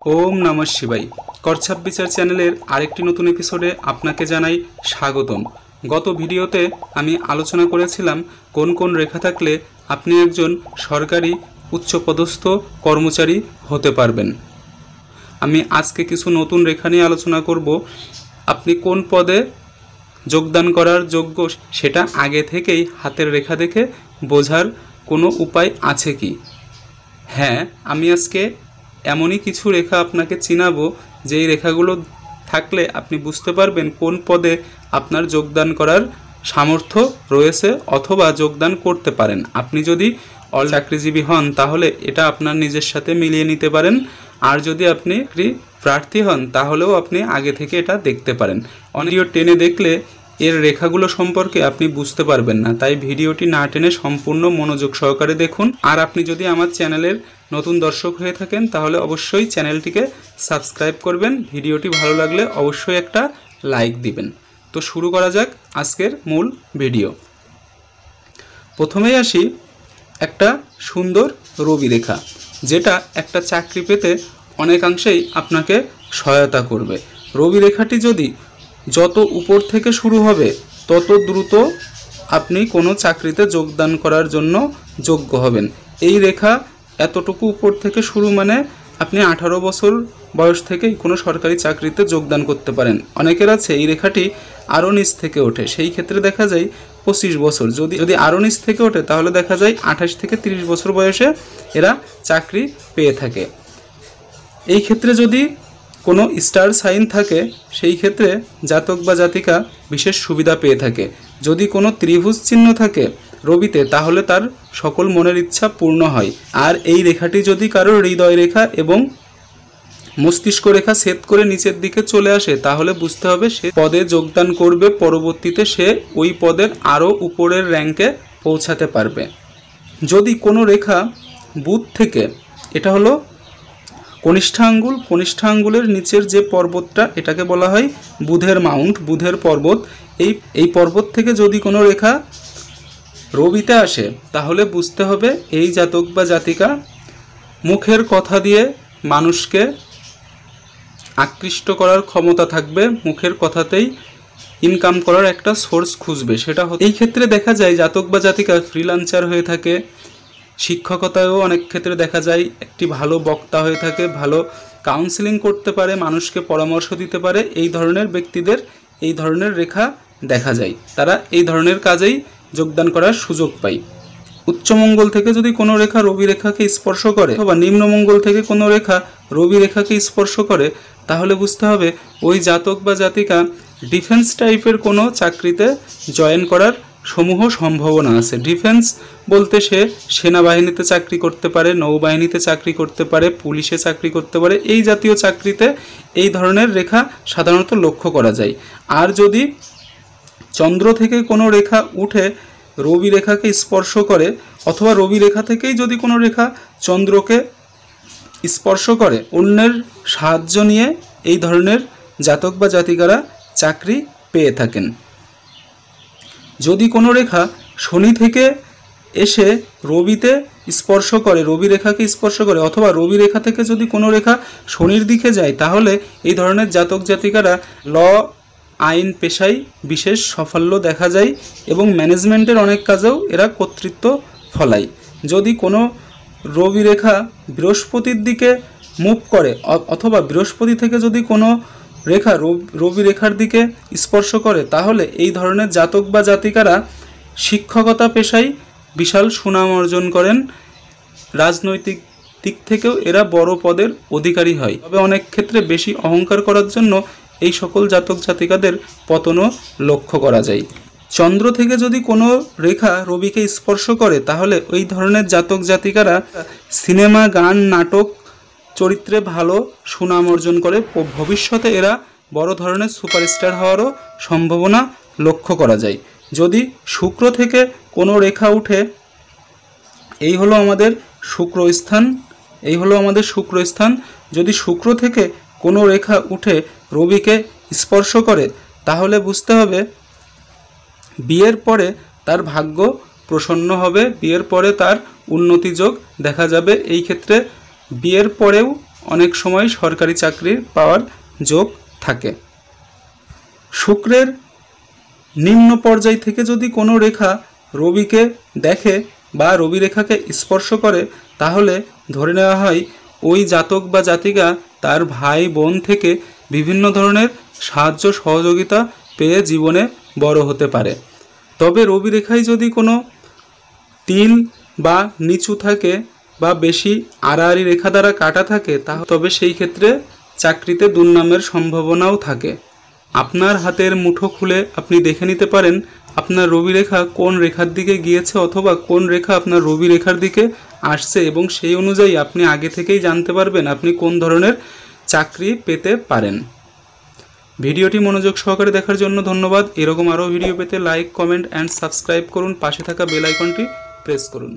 ओम नमः शिवाय। करछाप विचार चैनेलेर आरेकटी नतून एपिसोडे आपनाके जानाई स्वागतम। गत भिडियोते आमी आलोचना करेछिलाम कोन कोन रेखा थाकले आपनि एकजन सरकारी उच्चपदस्थ कर्मचारी होते पारबेन। आमी आजके किछु नतून रेखा निये आलोचना करब। आपनि कोन पदे योगदान करार योग्य सेटा आगे थेकेई हातेर रेखा देखे बोझार कोनो उपाय आछे कि? हाँ, आमी आजके एमनई किछु रेखा आपनाके चिनाबो जेई रेखागुलो थाकले आपनि बुझते पारबेन कोन पदे आपनार योगदान करार सामर्थ्य रयेछे अथवा योगदान करते पारेन। आपनि जदि चाकरिजीवी हन ताहले एटा आपनार निजेर साथे मिलिये निते पारेन, आर जदि आपनि प्रार्थी हन ताहलेও आपनि आगे थेके एटा देखते पारेन। भिडियो टेने देखले एर रेखागुलो सम्पर्के आपनि बुझते पारबेन ना, ताई भिडियोटी ना टेने सम्पूर्ण मनोयोग सहकारे देखुन। और आपनि जदि आमार चैनेलेर नतून दर्शक हये थाकेन ताहले अवश्यई चैनेलटिके सबस्क्राइब करबेन। भिडियोटी भालो लागले अवश्यई एकटा लाइक दिबेन। तो शुरू करा जाक आजकेर मूल भिडियो। प्रथमेई आसि एकटा सुंदर रवि रेखा जेटा एकटा चाकरी पेते अनेकांशेई आपनाके सहायता करबे। रवि रेखाटी जदि যত উপর থেকে শুরু হবে তত দ্রুত আপনি কোনো চাকরিতে যোগদান করার জন্য যোগ্য হবেন। এই রেখা এতটুকু উপর থেকে শুরু মানে আপনি 18 বছর বয়স থেকেই কোনো সরকারি চাকরিতে যোগদান করতে পারেন। অনেকের আছে এই রেখাটি আরও নিচ থেকে ওঠে, সেই ক্ষেত্রে দেখা যায় 25 বছর। যদি আরও নিচ থেকে ওঠে তাহলে দেখা যায় 28 থেকে 30 বছর বয়সে এরা চাকরি পেয়ে থাকে। এই ক্ষেত্রে যদি কোনো স্টার সাইন থাকে সেই ক্ষেত্রে জাতক বা জাতিকা বিশেষ সুবিধা পেয়ে থাকে। যদি কোনো ত্রিভুজ চিহ্ন থাকে রবিতে তাহলে তার সকল মনের ইচ্ছা পূর্ণ হয়। আর এই রেখাটি যদি কারো হৃদয় রেখা এবং মস্তিষ্ক রেখা ছেদ করে নিচের দিকে চলে আসে তাহলে বুঝতে হবে সে পদে যোগদান করবে, পরবর্তীতে সে ওই পদের আরও উপরের র্যাঙ্কে পৌঁছাতে পারবে। যদি কোনো রেখা বুধ থেকে, এটা হলো কনিষ্ঠা আঙ্গুল, কনিষ্ঠা আঙ্গুলের নিচের যে পর্বতটা এটাকে বলা হয় বুধের মাউন্ট, বুধের পর্বত। এই পর্বত থেকে যদি কোনো রেখা রবিতে আসে তাহলে বুঝতে হবে এই জাতক বা জাতিকা মুখের কথা দিয়ে মানুষকে আকৃষ্ট করার ক্ষমতা থাকবে, মুখের কথাতেই ইনকাম করার একটা সোর্স খুঁজবে। সেটা এই ক্ষেত্রে দেখা যায় জাতক বা জাতিকা ফ্রিল্যান্সার হয়ে থাকে, শিক্ষকতায়ও অনেক ক্ষেত্রে দেখা যায় একটি ভালো বক্তা হয়ে থাকে, ভালো কাউন্সেলিং করতে পারে, মানুষকে পরামর্শ দিতে পারে। এই ধরনের ব্যক্তিদের এই ধরনের রেখা দেখা যায়, তারা এই ধরনের কাজেই যোগদান করার সুযোগ পায়। উচ্চমঙ্গল থেকে যদি কোনো রেখা রবি রেখাকে স্পর্শ করে অথবা নিম্নমঙ্গল থেকে কোনো রেখা রবি রেখাকে স্পর্শ করে তাহলে বুঝতে হবে ওই জাতক বা জাতিকা ডিফেন্স টাইপের কোনো চাকরিতে জয়েন করার সমূহ সম্ভাবনা আছে। ডিফেন্স বলতে সে সেনাবাহিনীতে চাকরি করতে পারে, নৌবাহিনীতে চাকরি করতে পারে, পুলিশে চাকরি করতে পারে। এই জাতীয় চাকরিতে এই ধরনের রেখা সাধারণত লক্ষ্য করা যায়। আর যদি চন্দ্র থেকে কোনো রেখা উঠে রবি রেখাকে স্পর্শ করে অথবা রবি রেখা থেকেই যদি কোনো রেখা চন্দ্রকে স্পর্শ করে, অন্যের সাহায্য নিয়ে এই ধরনের জাতক বা জাতিকারা চাকরি পেয়ে থাকেন। যদি কোনো রেখা শনি থেকে এসে রবিতে স্পর্শ করে, রবি রেখাকে স্পর্শ করে অথবা রবি রেখা থেকে যদি কোনো রেখা শনির দিকে যায় তাহলে এই ধরনের জাতক জাতিকারা ল, আইন পেশায় বিশেষ সাফল্য দেখা যায় এবং ম্যানেজমেন্টের অনেক কাজেও এরা কর্তৃত্ব ফলায়। যদি কোনো রবি রেখা বৃহস্পতির দিকে মুভ করে অথবা বৃহস্পতি থেকে যদি কোনো রেখা রবি রেখার দিকে স্পর্শ করে তাহলে এই ধরনের জাতক বা জাতিকারা শিক্ষকতা পেশায় বিশাল সুনাম অর্জন করেন। রাজনৈতিক দিক থেকেও এরা বড় পদের অধিকারী হয়। তবে অনেক ক্ষেত্রে বেশি অহংকার করার জন্য এই সকল জাতক জাতিকাদের পতনও লক্ষ্য করা যায়। চন্দ্র থেকে যদি কোনো রেখা রবিকে স্পর্শ করে তাহলে ওই ধরনের জাতক জাতিকারা সিনেমা, গান, নাটক চরিত্রে ভালো সুনাম অর্জন করে। ভবিষ্যতে এরা বড় ধরনের সুপারস্টার হওয়ারও সম্ভাবনা লক্ষ্য করা যায়। যদি শুক্র থেকে কোনো রেখা উঠে, এই হলো আমাদের শুক্রস্থান, এই হলো আমাদের শুক্রস্থান। যদি শুক্র থেকে কোনো রেখা উঠে রবিকে স্পর্শ করে তাহলে বুঝতে হবে বিয়ের পরে তার ভাগ্য প্রসন্ন হবে, বিয়ের পরে তার উন্নতি যোগ দেখা যাবে। এই ক্ষেত্রে বিয়ের পরেও অনেক সময় সরকারি চাকরি পাওয়ার যোগ থাকে। শুক্রের নিম্ন পর্যায় থেকে যদি কোনো রেখা রবিকে দেখে বা রবি রেখাকে স্পর্শ করে, তাহলে ধরে নেওয়া হয় ওই জাতক বা জাতিকা তার ভাই বোন থেকে বিভিন্ন ধরনের সাহায্য সহযোগিতা পেয়ে জীবনে বড় হতে পারে। তবে রবি রেখায় যদি কোনো তিল বা নিচু থাকে বা বেশি আড়াআড়ি রেখা দ্বারা কাটা থাকে, তবে সেই ক্ষেত্রে চাকরিতে দুর্নামের সম্ভাবনাও থাকে। আপনার হাতের মুঠো খুলে আপনি দেখে নিতে পারেন আপনার রবি রেখা কোন রেখার দিকে গিয়েছে অথবা কোন রেখা আপনার রবি রেখার দিকে আসছে, এবং সেই অনুযায়ী আপনি আগে থেকেই জানতে পারবেন আপনি কোন ধরনের চাকরি পেতে পারেন। ভিডিওটি মনোযোগ সহকারে দেখার জন্য ধন্যবাদ। এরকম আরও ভিডিও পেতে লাইক, কমেন্ট অ্যান্ড সাবস্ক্রাইব করুন। পাশে থাকা বেল আইকনটি প্রেস করুন।